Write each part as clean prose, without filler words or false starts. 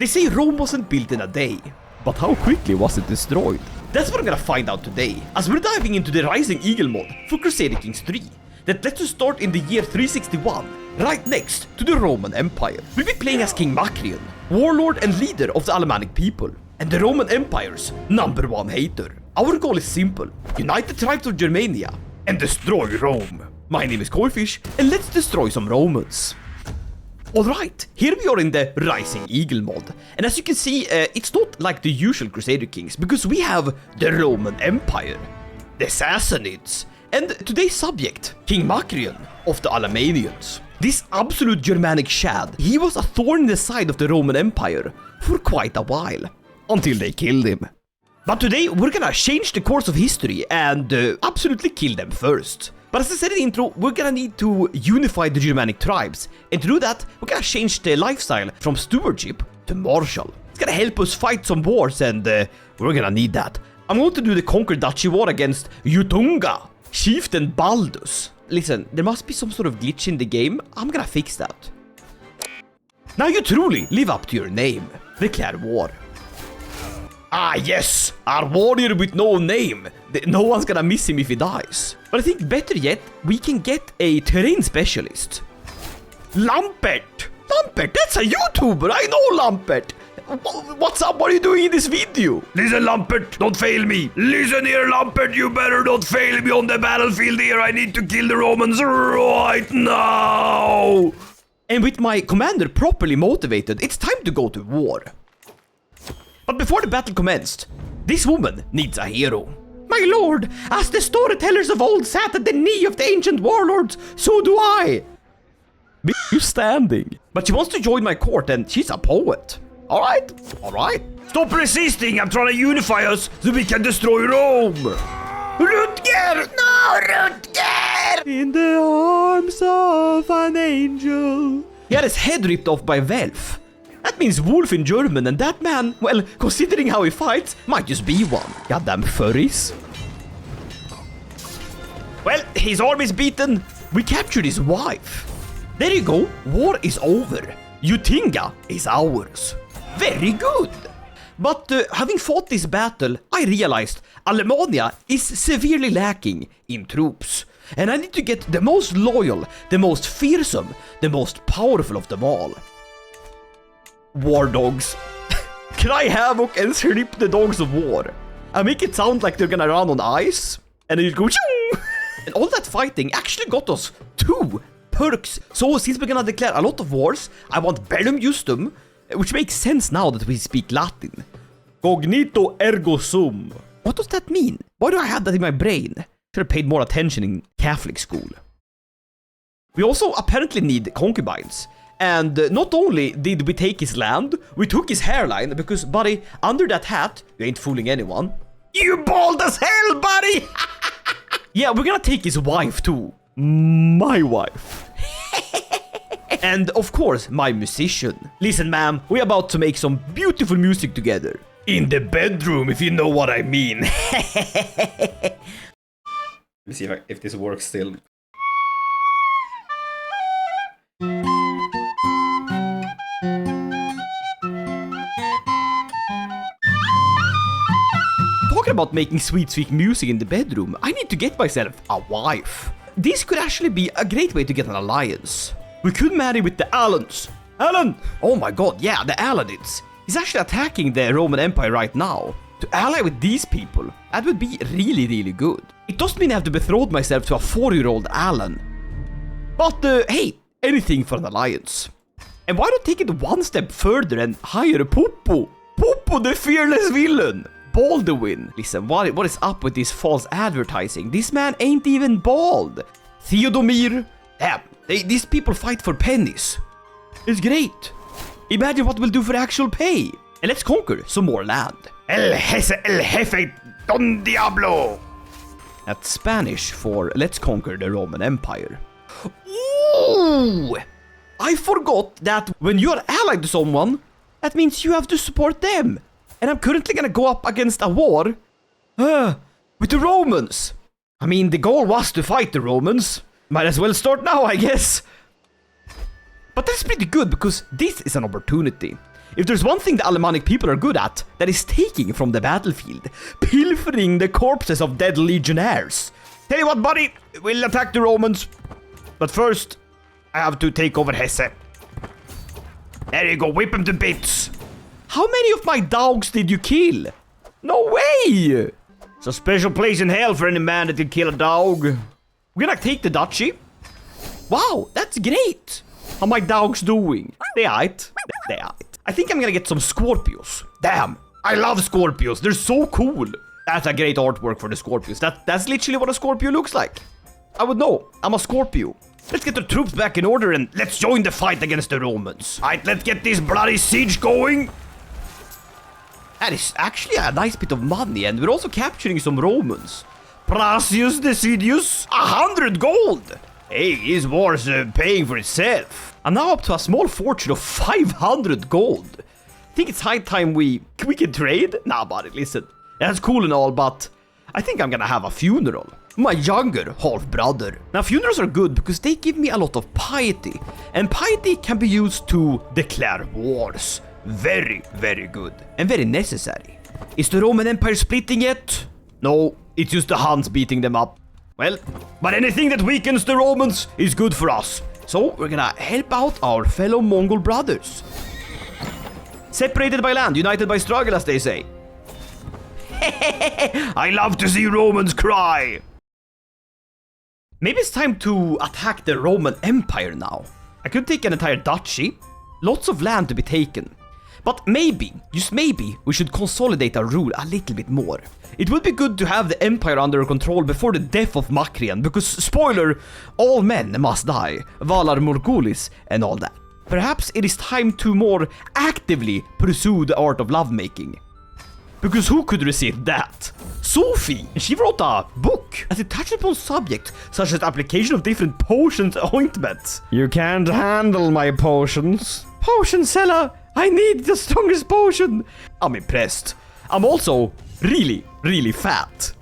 They say Rome wasn't built in a day, but how quickly was it destroyed? That's what I'm gonna find out today, as we're diving into the Rising Eagle mod for Crusader Kings 3, that lets us start in the year 361, right next to the Roman Empire. We'll be playing as King Macrian, warlord and leader of the Alemannic people, and the Roman Empire's #1 hater. Our goal is simple: unite the tribes of Germania and destroy Rome. My name is Koifish, and let's destroy some Romans. Alright, here we are in the Rising Eagle mod, and as you can see, it's not like the usual Crusader Kings, because we have the Roman Empire, the Sassanids, and today's subject, King Macrian of the Alemannians. This absolute Germanic shad, he was a thorn in the side of the Roman Empire for quite a while, until they killed him. But today we're gonna change the course of history and absolutely kill them first. But as I said in the intro, we're gonna need to unify the Germanic tribes, and to do that, we're gonna change the lifestyle from stewardship to martial. It's gonna help us fight some wars, and we're gonna need that. I'm going to do the Conquer Duchy War against Utunga, Chieftain Baldus. Listen, there must be some sort of glitch in the game. I'm gonna fix that. Now you truly live up to your name. Declare war. Ah yes, our warrior with no name. No one's gonna miss him if he dies. But I think better yet, we can get a terrain specialist. Lampert! Lampert, that's a YouTuber, I know Lampert! What's up, what are you doing in this video? Listen, Lampert, don't fail me. Listen here, Lampert, you better not fail me on the battlefield here. I need to kill the Romans right now. And with my commander properly motivated, it's time to go to war. But before the battle commenced, this woman needs a hero. My lord, as the storytellers of old sat at the knee of the ancient warlords, so do I. Be you standing. But she wants to join my court, and she's a poet. Alright, alright. Stop resisting, I'm trying to unify us so we can destroy Rome. Rutger! No, Rutger! In the arms of an angel. He had his head ripped off by Welf. That means wolf in German, and that man, well, considering how he fights, might just be one. Goddamn furries. Well, his arm is beaten. We captured his wife. There you go. War is over. Utinga is ours. Very good. But having fought this battle, I realized Alemannia is severely lacking in troops. And I need to get the most loyal, the most fearsome, the most powerful of them all. War dogs. Cry havoc and strip the dogs of war. I make it sound like they're gonna run on ice, and then you go choo! And all that fighting actually got us 2 perks. So since we're gonna declare a lot of wars, I want bellum justum, which makes sense now that we speak Latin. Cognito ergo sum. What does that mean? Why do I have that in my brain? Should have paid more attention in Catholic school. We also apparently need concubines. And not only did we take his land, we took his hairline, because, buddy, under that hat, you ain't fooling anyone. You bald as hell, buddy! Yeah, we're gonna take his wife too. My wife. And of course, my musician. Listen, ma'am, we're about to make some beautiful music together. In the bedroom, if you know what I mean. Let me see if this works still. Talking about making sweet music in the bedroom, I need to get myself a wife. This could actually be a great way to get an alliance. We could marry with the Alans. Alan! Oh my god, yeah, the Alanids. He's actually attacking the Roman Empire right now. To ally with these people, that would be really, really good. It doesn't mean I have to betroth myself to a 4-year-old Alan. But hey, anything for an alliance. And why not take it one step further and hire Popo? Popo the fearless villain. Baldwin. Listen, what is up with this false advertising? This man ain't even bald. Theodomir. Damn, these people fight for pennies. It's great. Imagine what we'll do for actual pay. And let's conquer some more land. El jefe Don Diablo. That's Spanish for let's conquer the Roman Empire. Ooh! I forgot that when you're allied to someone, that means you have to support them. And I'm currently gonna go up against a war with the Romans. I mean, the goal was to fight the Romans. Might as well start now, I guess. But that's pretty good, because this is an opportunity. If there's one thing the Alemannic people are good at, that is taking from the battlefield, pilfering the corpses of dead legionnaires. Tell you what, buddy, we'll attack the Romans. But first, I have to take over Hesse. There you go, whip him to bits. How many of my dogs did you kill? No way! It's a special place in hell for any man that can kill a dog. We're gonna take the duchy. Wow, that's great. How my dogs doing? They aight. They aight. I think I'm gonna get some Scorpios. Damn, I love Scorpios. They're so cool. That's a great artwork for the Scorpios. That's literally what a Scorpio looks like. I would know. I'm a Scorpio. Let's get the troops back in order and let's join the fight against the Romans. Alright, let's get this bloody siege going. That is actually a nice bit of money, and we're also capturing some Romans. Pracius Decidius, 100 gold. Hey, his war's paying for itself. I'm now up to a small fortune of 500 gold. Think it's high time we can trade? Nah, buddy, listen. That's cool and all, but I think I'm gonna have a funeral. My younger half-brother. Now, funerals are good because they give me a lot of piety, and piety can be used to declare wars. Very, very good. And very necessary. Is the Roman Empire splitting yet? No, it's just the Huns beating them up. Well, but anything that weakens the Romans is good for us. So we're gonna help out our fellow Mongol brothers. Separated by land, united by struggle, as they say. I love to see Romans cry. Maybe it's time to attack the Roman Empire now. I could take an entire duchy. Lots of land to be taken. But maybe, just maybe, we should consolidate our rule a little bit more. It would be good to have the empire under control before the death of Macrian, because, spoiler, all men must die, Valar Morghulis and all that. Perhaps it is time to more actively pursue the art of lovemaking. Because who could resist that? Sophie! She wrote a book as it touched upon subjects such as application of different potions and ointments. You can't handle my potions. Potion seller! I need the strongest potion! I'm impressed. I'm also really, really fat.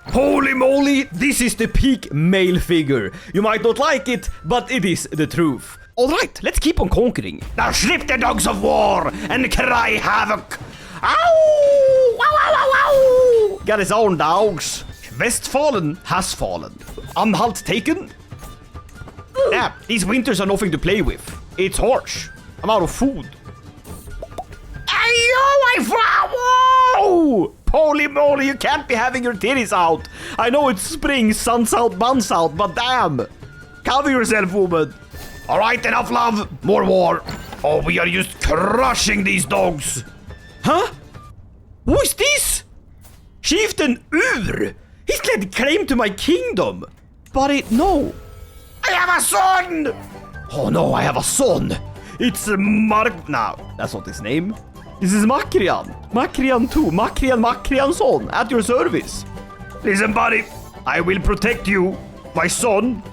Holy moly, this is the peak male figure. You might not like it, but it is the truth. Alright, let's keep on conquering. Now slip the dogs of war and cry havoc. Ow! Ow, ow, ow, ow! Got his own dogs. Westfalen has fallen. Anhalt taken? Yeah, these winters are nothing to play with. It's harsh. I'm out of food. Whoa! Holy moly, you can't be having your titties out. I know it's spring, sun's out, buns out, but damn. Cover yourself, woman. Alright, enough love. More war. Oh, we are just crushing these dogs. Huh? Who is this? Chieftain Ur. He's laid claim to my kingdom. But no. I have a son. Oh no, I have a son. It's Mark. No, that's not his name. This is Macrian. Macrian 2. Macrian's son. At your service. Listen, buddy. I will protect you, my son,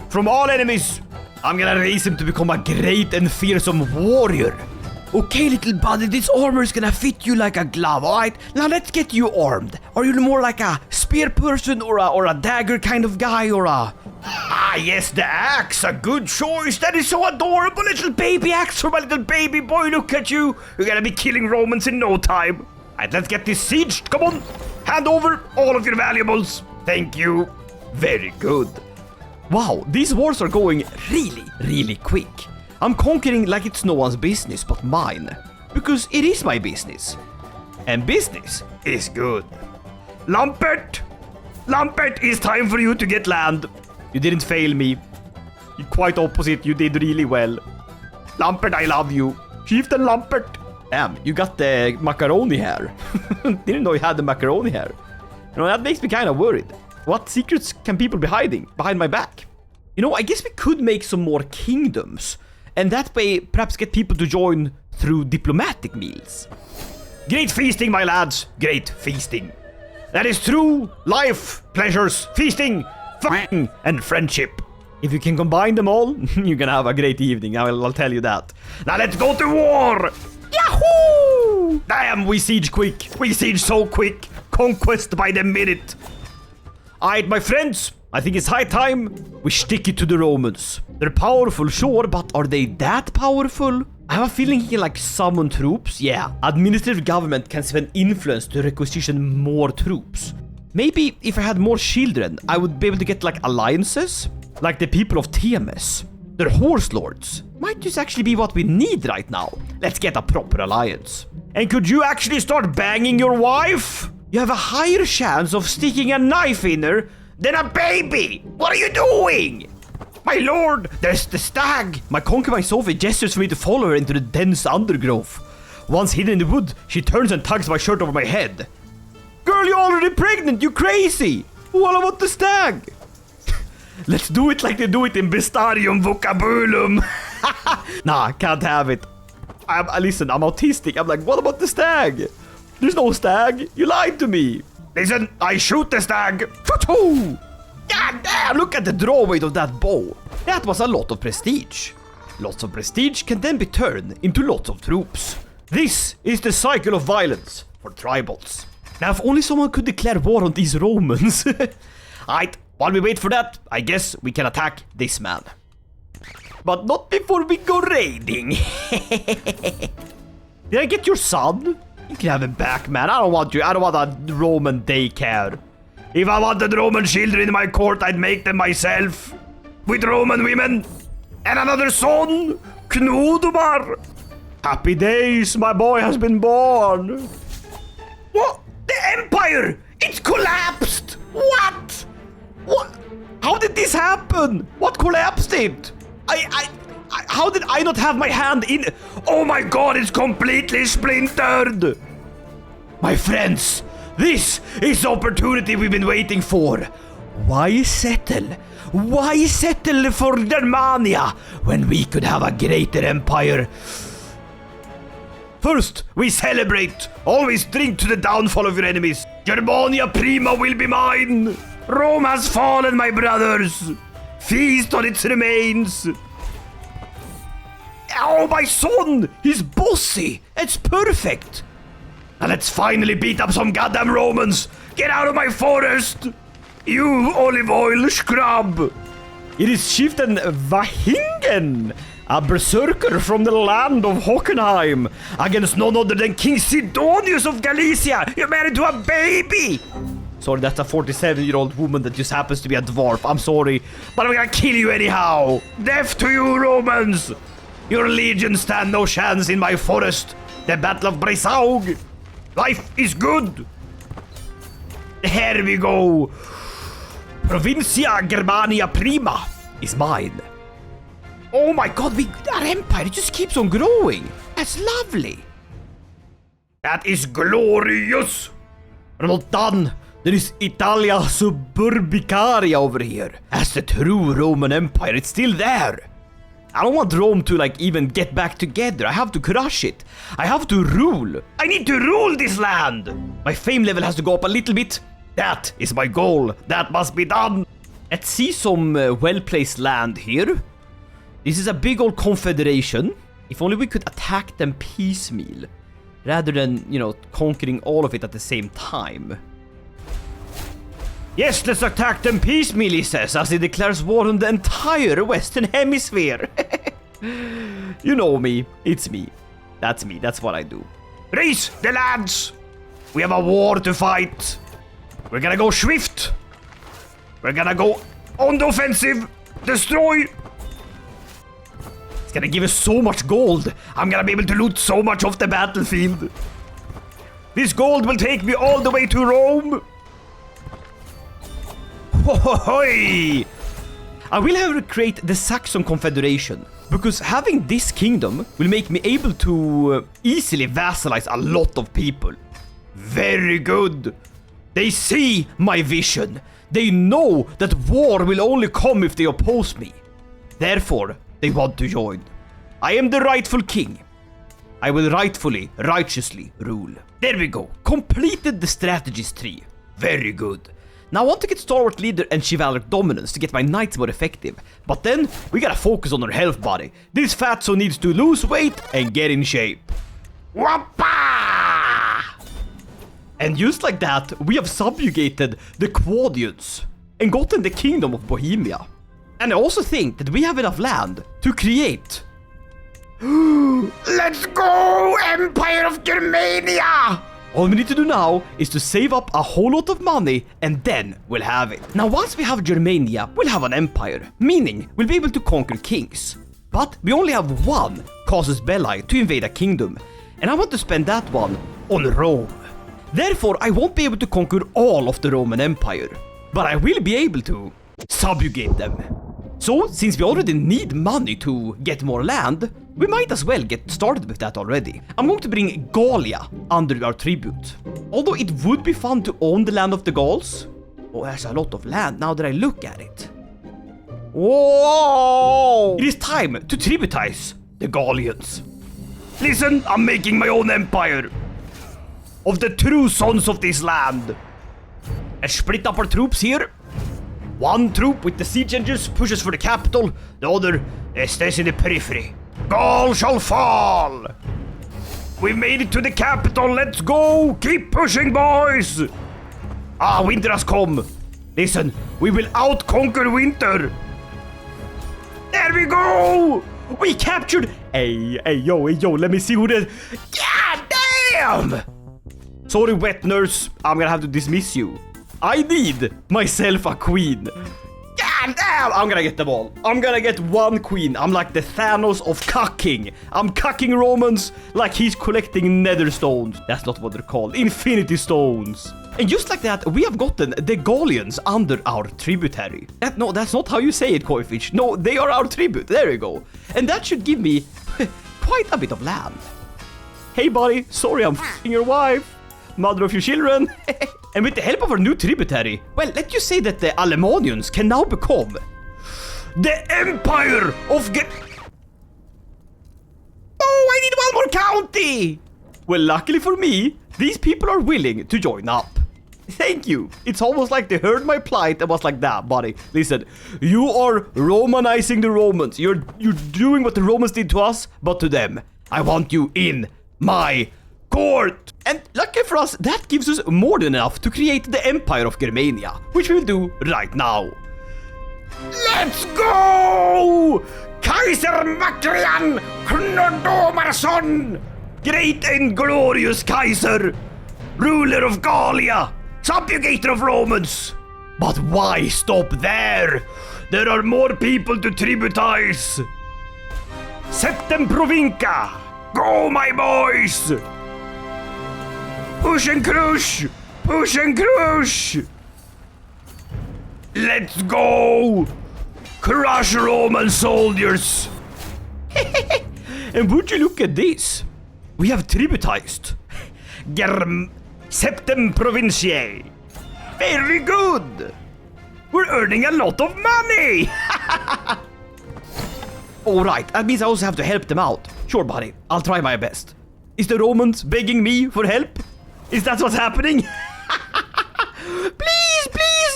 from all enemies. I'm gonna raise him to become a great and fearsome warrior. Okay, little buddy, this armor is gonna fit you like a glove, alright? Now let's get you armed. Are you more like a spear person or a dagger kind of guy or a... Ah, yes, the axe, a good choice. That is so adorable, little baby axe for my little baby boy. Look at you. You're gonna be killing Romans in no time. Alright, let's get this sieged. Come on, hand over all of your valuables. Thank you. Very good. Wow, these wars are going really, really quick. I'm conquering like it's no one's business but mine. Because it is my business. And business is good. Lampert! Lampert, it's time for you to get land. You didn't fail me. You're quite opposite, you did really well. Lampert, I love you. Chieftain Lampert. Damn, you got the macaroni hair. Didn't know you had the macaroni hair. You know, that makes me kind of worried. What secrets can people be hiding behind my back? You know, I guess we could make some more kingdoms. And that way, perhaps get people to join through diplomatic meals. Great feasting, my lads. Great feasting. That is true life, pleasures, feasting, fucking, and friendship. If you can combine them all, you're gonna have a great evening. I'll tell you that. Now let's go to war. Yahoo! Damn, we siege quick. We siege so quick. Conquest by the minute. Alright, my friends. I think it's high time we stick it to the Romans. They're powerful, sure, but are they that powerful? I have a feeling he can like summon troops. Yeah, administrative government can spend influence to requisition more troops. Maybe if I had more children, I would be able to get like alliances. Like the people of Themis. They're horse lords. Might just actually be what we need right now. Let's get a proper alliance. And could you actually start banging your wife? You have a higher chance of sticking a knife in her than a baby. What are you doing? My lord, there's the stag. My concubine Sophie gestures for me to follow her into the dense undergrowth. Once hidden in the wood, she turns and tugs my shirt over my head. Girl, you're already pregnant, you crazy. What about the stag? Let's do it like they do it in Bestarium Vocabulum. Nah, can't have it. Listen, I'm autistic. I'm like, what about the stag? There's no stag. You lied to me. Listen, I shoot the stag. God damn, look at the draw weight of that bow. That was a lot of prestige. Lots of prestige can then be turned into lots of troops. This is the cycle of violence for tribals. Now, if only someone could declare war on these Romans. Alright, while we wait for that, I guess we can attack this man. But not before we go raiding. Did I get your son? You can have him back, man. I don't want you. I don't want a Roman daycare. If I wanted Roman children in my court, I'd make them myself. With Roman women. And another son. Knudumar. Happy days, my boy has been born. What? The empire! It's collapsed! What? What? How did this happen? What collapsed it? How did I not have my hand in? Oh my god, it's completely splintered! My friends, this is the opportunity we've been waiting for. Why settle? Why settle for Germania when we could have a greater empire? First, we celebrate. Always drink to the downfall of your enemies. Germania Prima will be mine. Rome has fallen, my brothers. Feast on its remains. Oh, my son! He's bossy. It's perfect. Now let's finally beat up some goddamn Romans. Get out of my forest. You olive oil scrub. It is Chieftain Vahingen, a berserker from the land of Hockenheim, against none other than King Sidonius of Galicia. You're married to a baby. Sorry, that's a 47-year-old woman that just happens to be a dwarf. I'm sorry, but I'm gonna kill you anyhow. Death to you, Romans. Your legion stand no chance in my forest. The Battle of Breisaug. Life is good. Here we go. Provincia Germania Prima is mine. Oh my god, our empire just keeps on growing. That's lovely. That is glorious. We're not done. There is Italia Suburbicaria over here. As the true Roman Empire, it's still there. I don't want Rome to even get back together. I have to crush it. I have to rule. I need to rule this land. My fame level has to go up a little bit. That is my goal. That must be done. Let's see some well-placed land here. This is a big old confederation. If only we could attack them piecemeal, rather than, conquering all of it at the same time. Yes, let's attack them piecemeal, he says, as he declares war on the entire Western Hemisphere. You know me. It's me. That's me. That's what I do. Raise the lads! We have a war to fight. We're gonna go swift. We're gonna go on the offensive. Destroy. It's gonna give us so much gold. I'm gonna be able to loot so much off the battlefield. This gold will take me all the way to Rome. Ho-ho-hoi! I will have to create the Saxon Confederation, because having this kingdom will make me able to easily vassalize a lot of people. Very good. They see my vision. They know that war will only come if they oppose me. Therefore, they want to join. I am the rightful king. I will righteously rule. There we go. Completed the strategies tree. Very good. Now I want to get stalwart leader and chivalric dominance to get my knights more effective. But then, we gotta focus on our health body. This fatso needs to lose weight and get in shape. Whoppa! And just like that, we have subjugated the Quadians and gotten the kingdom of Bohemia. And I also think that we have enough land to create Let's go, Empire of Germania! All we need to do now is to save up a whole lot of money and then we'll have it. Now once we have Germania, we'll have an empire, meaning we'll be able to conquer kings. But we only have one casus belli to invade a kingdom, and I want to spend that one on Rome. Therefore, I won't be able to conquer all of the Roman Empire, but I will be able to subjugate them. So, since we already need money to get more land, we might as well get started with that already. I'm going to bring Gallia under our tribute. Although it would be fun to own the land of the Gauls. Oh, there's a lot of land now that I look at it. Whoa! It is time to tributize the Gallians. Listen, I'm making my own empire of the true sons of this land. Let's split up our troops here. One troop with the siege engines pushes for the capital, the other stays in the periphery. Gaul shall fall! We made it to the capital, let's go! Keep pushing, boys! Ah, winter has come. Listen, we will out-conquer winter. There we go! We captured... Hey, yo, let me see who the... God damn! Sorry, wet nurse, I'm gonna have to dismiss you. I need myself a queen. God damn! I'm gonna get them all. I'm gonna get one queen. I'm like the Thanos of cucking. I'm cucking Romans like he's collecting nether stones. That's not what they're called. Infinity stones. And just like that, we have gotten the Gallians under our tributary. No, that's not how you say it, Koifish. No, they are our tribute. There you go. And that should give me quite a bit of land. Hey, buddy. Sorry, I'm f***ing your wife. Mother of your children. And with the help of our new tributary, well, let's just say that the Alemannians can now become the Empire of Oh, I need one more county! Well, luckily for me, these people are willing to join up. Thank you. It's almost like they heard my plight and was like, that, buddy. Listen, you are Romanizing the Romans. You're doing what the Romans did to us, but to them. I want you in my court. And lucky for us, that gives us more than enough to create the Empire of Germania, which we will do right now. Let's go! Kaiser Macrian Knodomarson! Great and glorious Kaiser! Ruler of Gallia! Subjugator of Romans! But why stop there? There are more people to tributize! Septem Provinca! Go, my boys! Push and crush! Push and crush! Let's go! Crush Roman soldiers! And would you look at this? We have tributized Septem Provinciae. Very good! We're earning a lot of money! Alright, that means I also have to help them out. Sure, buddy. I'll try my best. Is the Romans begging me for help? Is that what's happening? Please,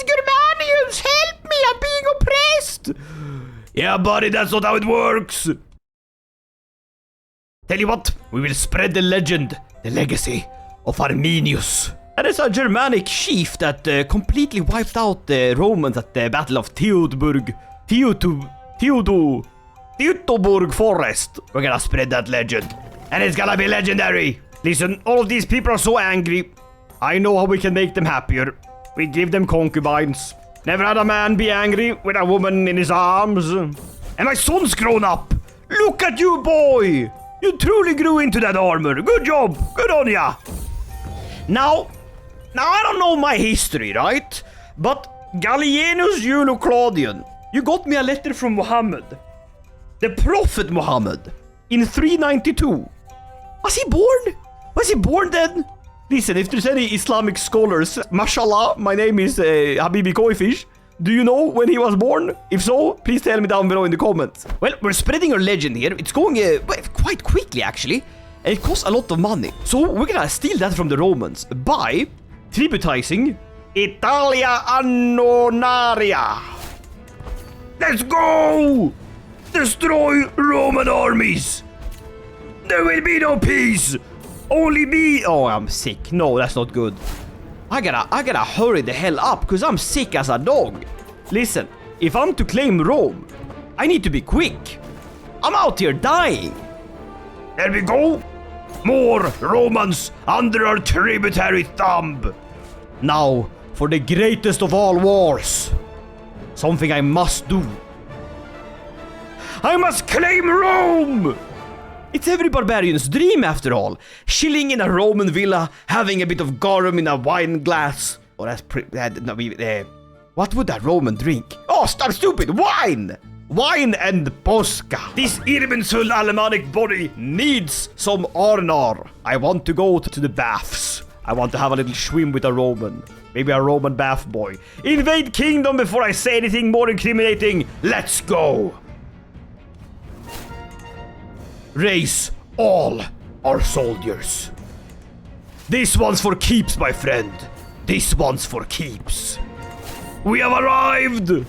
Germanians, help me! I'm being oppressed! Yeah, buddy, that's not how it works. Tell you what, we will spread the legend, the legacy of Arminius. That is a Germanic chief that completely wiped out the Romans at the Battle of Teutoburg Forest. We're gonna spread that legend. And it's gonna be legendary. Listen, all of these people are so angry. I know how we can make them happier. We give them concubines. Never had a man be angry with a woman in his arms. And my son's grown up. Look at you, boy. You truly grew into that armor. Good job. Good on ya. Now I don't know my history, right? But Gallienus Iulius Claudian, you got me a letter from Muhammad. The Prophet Muhammad. In 392. Was he born? Was he born then? Listen, if there's any Islamic scholars, mashallah, my name is Habibi Koifish. Do you know when he was born? If so, please tell me down below in the comments. Well, we're spreading our legend here. It's going quite quickly, actually. And it costs a lot of money. So we're gonna steal that from the Romans by tributizing Italia Annonaria. Let's go! Destroy Roman armies! There will be no peace! Only me! Oh, I'm sick. No, that's not good. I gotta hurry the hell up, because I'm sick as a dog. Listen, if I'm to claim Rome, I need to be quick. I'm out here dying. There we go. More Romans under our tributary thumb. Now, for the greatest of all wars. Something I must do. I must claim Rome! It's every barbarian's dream, after all. Chilling in a Roman villa, having a bit of garum in a wine glass. Oh, that's what would a Roman drink? Oh, stop, stupid! Wine! Wine and posca. This irminsul Alemannic body needs some honor. I want to go to the baths. I want to have a little swim with a Roman. Maybe a Roman bath boy. Invade kingdom before I say anything more incriminating. Let's go. Raise all our soldiers. This one's for keeps, my friend. This one's for keeps. We have arrived.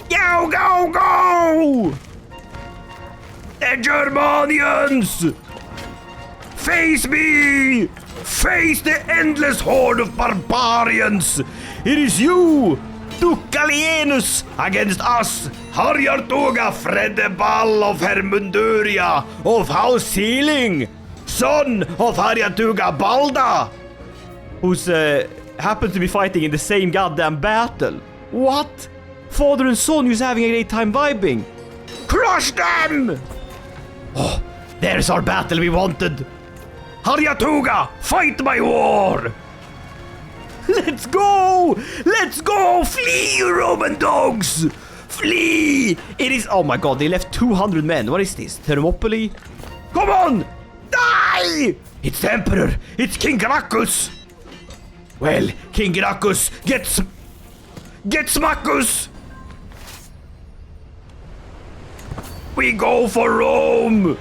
Go, go, go! The Germanians! Face me! Face the endless horde of barbarians! It is you, Duke Gallienus, against us, Harjartuga Fredeball of Hermunduria of House Sealing, son of Harjartuga Balda, who's happens to be fighting in the same goddamn battle. What? Father and son who's having a great time vibing. Crush them! Oh, there's our battle we wanted. Harjartuga, fight my war! Let's go! Let's go! Flee, you Roman dogs! Flee! It is... Oh my god, they left 200 men. What is this? Thermopylae? Come on! Die! It's the Emperor! It's King Gracchus! Well, King Gracchus gets Maccus! We go for Rome!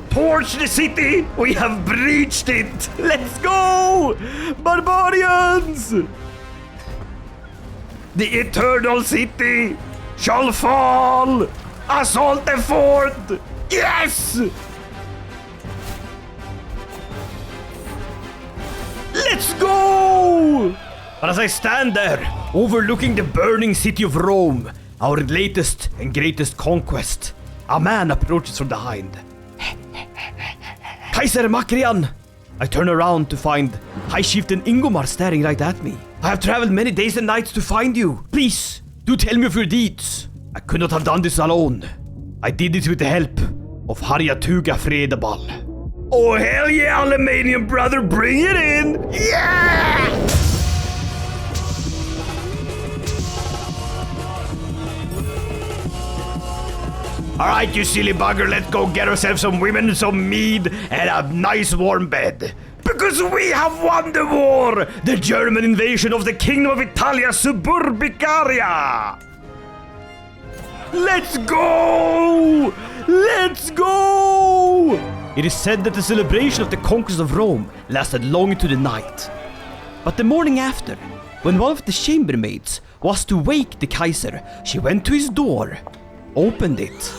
Torch the city! We have breached it! Let's go! Barbarians! The eternal city shall fall! Assault the fort! Yes! Let's go! But as I stand there, overlooking the burning city of Rome, our latest and greatest conquest, a man approaches from behind. Kaiser Macrian! I turn around to find High Chieftain Ingomar staring right at me. I have traveled many days and nights to find you. Please, do tell me of your deeds. I could not have done this alone. I did it with the help of Harjartuga Fredeball. Oh hell yeah, Alemanian brother, bring it in! Yeah! Alright, you silly bugger, let's go get ourselves some women, some mead, and a nice warm bed. Because we have won the war! The German invasion of the Kingdom of Italia Suburbicaria! Let's go! Let's go! It is said that the celebration of the conquest of Rome lasted long into the night. But the morning after, when one of the chambermaids was to wake the Kaiser, she went to his door, opened it.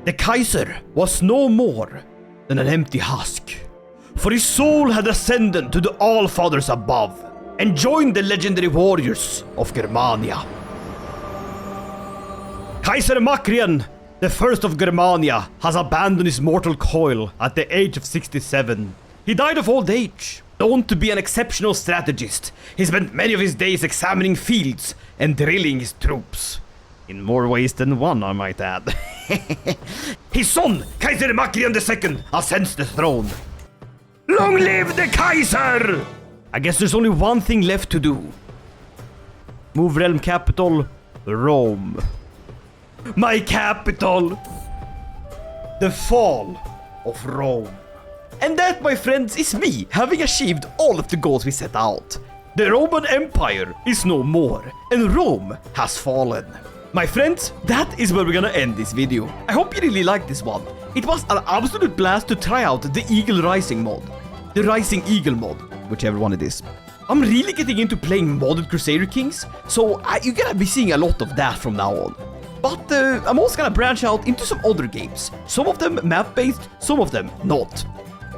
The Kaiser was no more than an empty husk, for his soul had ascended to the Allfathers above and joined the legendary warriors of Germania. Kaiser Macrian, the first of Germania, has abandoned his mortal coil at the age of 67. He died of old age. Known to be an exceptional strategist, he spent many of his days examining fields and drilling his troops. In more ways than one, I might add. His son, Kaiser Macrian II, ascends the throne. Long live the Kaiser! I guess there's only one thing left to do. Move realm capital, Rome. My capital. The fall of Rome. And that, my friends, is me having achieved all of the goals we set out. The Roman Empire is no more, and Rome has fallen. My friends, that is where we're gonna end this video. I hope you really liked this one. It was an absolute blast to try out the Eagle Rising mod. The Rising Eagle mod, whichever one it is. I'm really getting into playing modded Crusader Kings, so you're gonna be seeing a lot of that from now on. But I'm also gonna branch out into some other games. Some of them map-based, some of them not.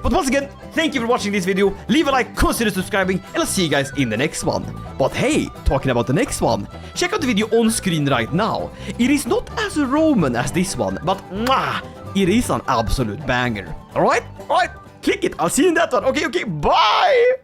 But once again, thank you for watching this video. Leave a like, consider subscribing, and I'll see you guys in the next one. But hey, talking about the next one, check out the video on screen right now. It is not as Roman as this one, but it is an absolute banger. Alright? Alright, click it. I'll see you in that one. Okay, bye!